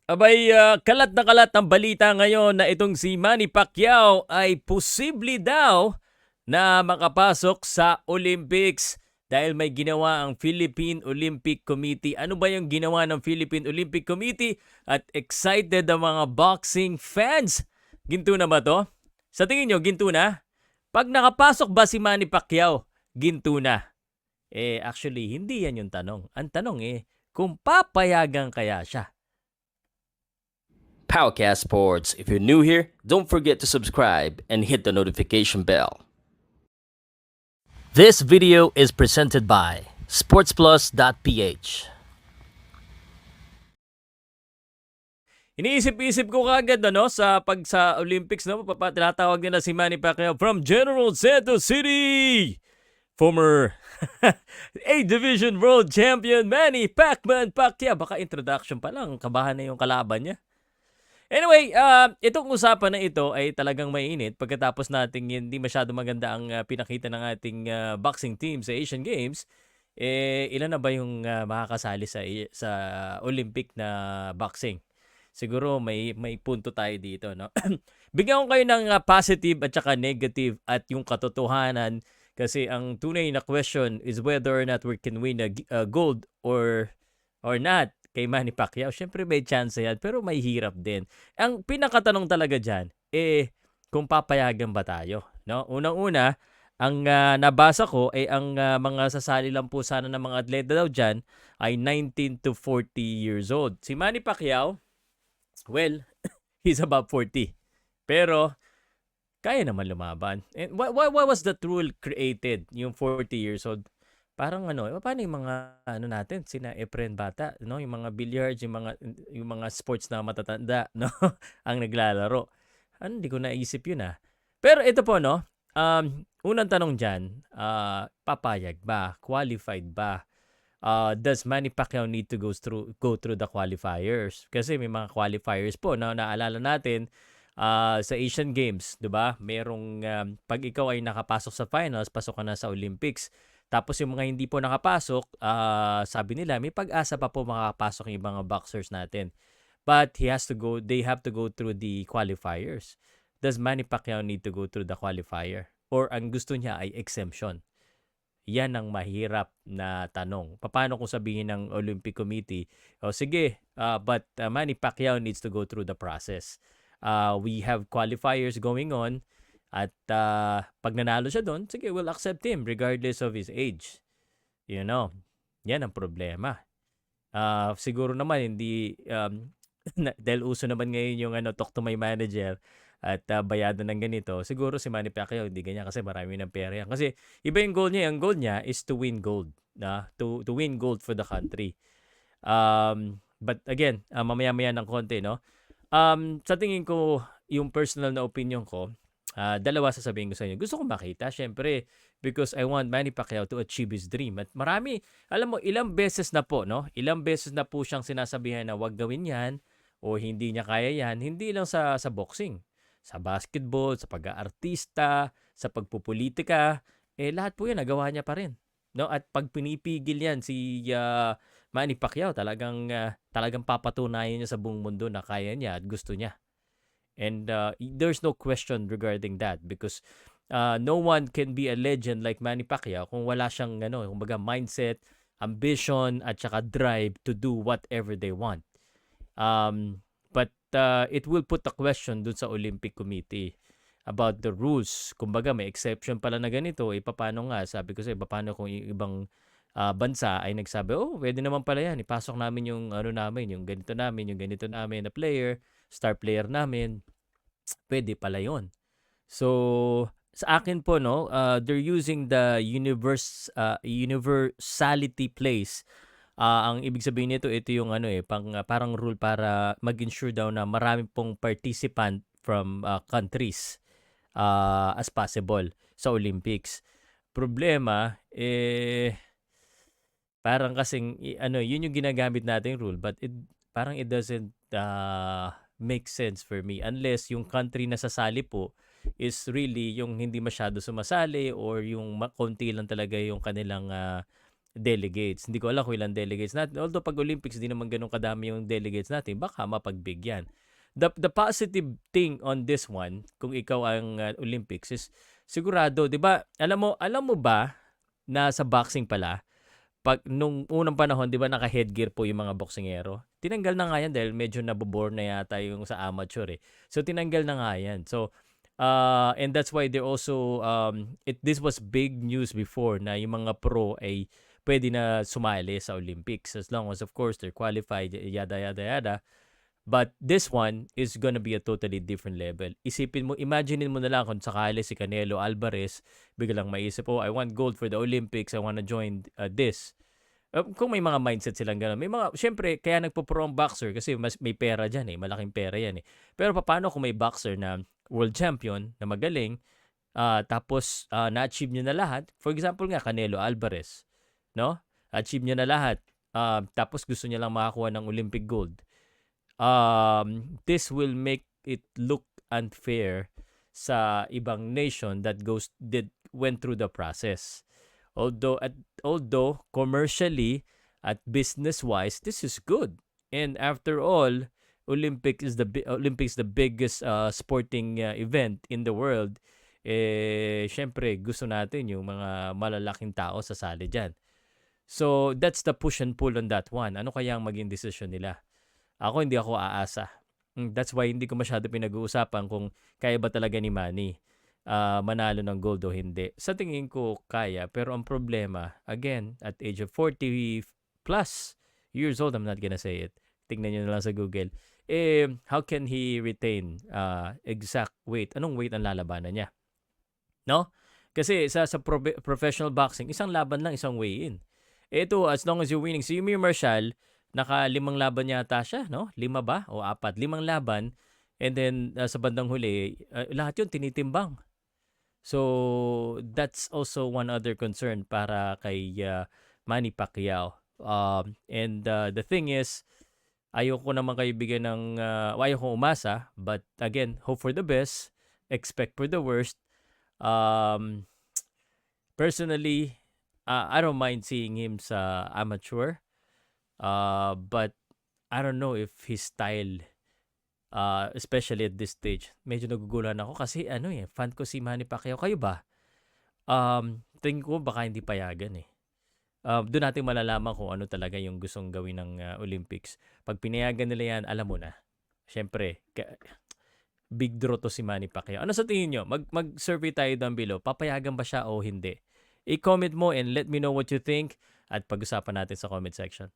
Abay, kalat na kalat ang balita ngayon na itong si Manny Pacquiao ay posible daw na makapasok sa Olympics dahil may ginawa ang Philippine Olympic Committee. Ano ba yung ginawa ng Philippine Olympic Committee? At excited ang mga boxing fans. Ginto na ba to? Sa tingin nyo, ginto na? Pag nakapasok ba si Manny Pacquiao, ginto na? Actually, hindi yan yung tanong. Ang tanong kung papayagan kaya siya. Powercast Sports. If you're new here, don't forget to subscribe and hit the notification bell. This video is presented by sportsplus.ph. Iniisip-isip ko kagad sa Olympics tinatawag nila si Manny Pacquiao from General Santos City. Former A-Division World Champion Manny Pacman Pacquiao. Baka introduction pa lang, kabahan na yung kalaban niya. Anyway, itong usapan na ito ay talagang mainit pagkatapos nating hindi masyado maganda ang pinakita ng ating boxing team sa Asian Games. Ilan na ba yung makakasali sa Olympic na boxing? Siguro may punto tayo dito, no? Bigyan ko kayo ng positive at saka negative at yung katotohanan kasi ang tunay na question is whether or not we can win a gold or not kay Manny Pacquiao. Syempre may chance yan pero may hirap din. Ang pinakatanong talaga diyan kung papayagan ba tayo, no? Unang-una, ang nabasa ko ay ang mga sasali lang po sana ng mga atleta daw diyan ay 19 to 40 years old. Si Manny Pacquiao, well, he's about 40. Pero, kaya naman lumaban. And why was that rule created, yung 40 years old? Parang paano yung mga natin, sina Efren Bata, no? Yung mga billiards, yung mga sports na matatanda, no? Ang naglalaro. Hindi ko naisip yun Pero ito po, no? Unang tanong diyan, papayag ba? Qualified ba? Does Manny Pacquiao need to go through the qualifiers? Kasi may mga qualifiers po na naalala natin sa Asian Games, 'di ba? Merong pag ikaw ay nakapasok sa finals, pasok ka na sa Olympics. Tapos yung mga hindi po nakapasok, sabi nila may pag-asa pa po makakapasok yung mga boxers natin. But they have to go through the qualifiers. Does Manny Pacquiao need to go through the qualifier? Or ang gusto niya ay exemption? Yan ang mahirap na tanong. Paano kung sabihin ng Olympic Committee, sige, but Manny Pacquiao needs to go through the process. We have qualifiers going on at pag nanalo siya doon, sige, we'll accept him regardless of his age. You know, yan ang problema. Siguro naman hindi, dahil uso naman ngayon yung talk to my manager, at bayado ng ganito, siguro si Manny Pacquiao hindi ganyan kasi marami ng pera yan. Kasi iba yung goal niya. Ang goal niya is to win gold. To win gold for the country. But again, mamaya-maya ng konti, no? Sa tingin ko, yung personal na opinion ko, dalawa sasabihin ko sa inyo. Gusto ko makita, syempre, because I want Manny Pacquiao to achieve his dream. At marami, alam mo, ilang beses na po, no? Ilang beses na po siyang sinasabihan na wag gawin yan o hindi niya kaya yan. Hindi lang sa boxing, sa basketball, sa pag-aartista, sa pagpupolitika, lahat po yan nagawa niya pa rin. No? At pag pinipigil yan si Manny Pacquiao, talagang papatunayan niya sa buong mundo na kaya niya at gusto niya. And there's no question regarding that because no one can be a legend like Manny Pacquiao kung wala siyang kumbaga mindset, ambition at saka drive to do whatever they want. But it will put a question dun sa Olympic Committee about the rules. Kumbaga may exception pala na ganito, paano nga? Sabi ko paano kung yung ibang bansa ay nagsabi, pwede naman pala yan, ipasok namin yung yung ganito namin na player, star player namin, pwede pala yon. So, sa akin po, no, they're using the universality place. Ang ibig sabihin nito, ito yung parang rule para mag-ensure daw na marami pong participant from countries as possible sa Olympics. Problema, parang kasing, yun yung ginagamit nating rule, but parang it doesn't make sense for me unless yung country na sasali po is really yung hindi masyado sumasali or yung konti lang talaga yung kanilang delegates. Hindi ko alam kung ilang delegates natin. Although pag Olympics, di naman ganun kadami yung delegates natin. Baka mapagbigyan. The positive thing on this one, kung ikaw ang Olympics, is sigurado, di ba, alam mo ba na sa boxing pala, pag nung unang panahon, di ba naka-headgear po yung mga boksingero? Tinanggal na nga yan dahil medyo nabobore na yata yung sa amateur eh. So tinanggal na nga yan. So and that's why they're also this was big news before na yung mga pro ay pwede na sumali sa Olympics as long as of course they're qualified, yada yada yada. But this one is gonna be a totally different level. Isipin mo, imaginein mo na lang kung sakali si Canelo Alvarez biglang maisip, oh, I want gold for the Olympics, I wanna join this. Kung may mga mindset silang gano'n. May mga, syempre, kaya nagpo-pro ang boxer kasi mas may pera dyan eh. Malaking pera yan eh. Pero paano kung may boxer na world champion, na magaling, tapos na-achieve niya na lahat? For example nga, Canelo Alvarez. No? Achieve niya na lahat. Tapos gusto niya lang makakuha ng Olympic gold. This will make it look unfair sa ibang nation that went through the process. Although commercially at business wise this is good, and after all Olympics is the biggest sporting event in the world. Syempre gusto natin yung mga malalaking tao sasali diyan. So that's the push and pull on that one. Ano kaya ang maging decision nila? Hindi ako aasa. That's why hindi ko masyado pinag-uusapan kung kaya ba talaga ni Manny manalo ng gold o hindi. Sa tingin ko kaya, pero ang problema, again, at age of 40 plus years old, I'm not gonna say it. Tingnan nyo na lang sa Google. How can he retain exact weight? Anong weight ang lalabanan niya? No? Kasi sa professional boxing, isang laban lang, isang weigh-in. Ito, as long as you're winning. Si Yumi Marshall, naka 5 laban yata siya, no? 5 ba? O 4? 5 laban. And then, sa bandang huli, lahat yun tinitimbang. So, that's also one other concern para kay Manny Pacquiao. And the thing is, ayoko naman kayo bigyan ng, ayoko umasa, but again, hope for the best, expect for the worst. Personally, I don't mind seeing him sa amateur, but I don't know if his style, especially at this stage, medyo nagugulan ako kasi fan ko si Manny Pacquiao. Kayo ba? Tingin ko baka hindi payagan eh. Doon natin malalaman kung ano talaga yung gustong gawin ng Olympics. Pag pinayagan nila yan, alam mo na. Siyempre, big draw to si Manny Pacquiao. Ano sa tingin nyo? Mag-survey tayo down below. Papayagan ba siya o hindi? I-comment mo and let me know what you think at pag-usapan natin sa comment section.